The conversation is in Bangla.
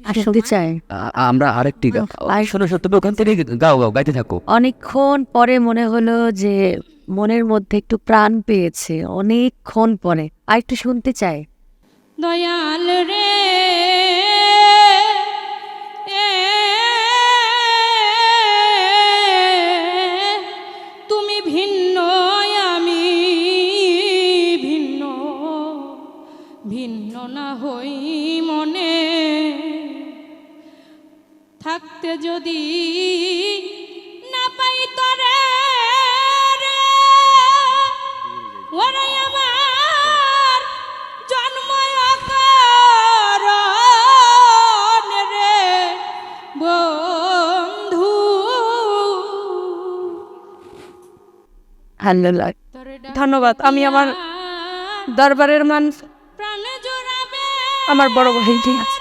আর শুনতে চাই। আমরা আরেকটি শোনো শোনো, তুমি ওখান থেকে গাও গাও গাইতে থাকো। অনেকক্ষণ পরে মনে হলো যে মনের মধ্যে একটু প্রাণ পেয়েছে, অনেকক্ষণ পরে আর একটু শুনতে চাই। দয়াল রে তুমি ভিন্ন আমি ভিন্ন, ভিন্ন না হই মনে থাকতে যদি না পাই তরে রে, ওরে আমার জন্ম অকারণ রে বন্ধু। ভালো লাগে। ধন্যবাদ। আমি আমার দরবারের মান আমার বড় ভাই ঠিক আছে।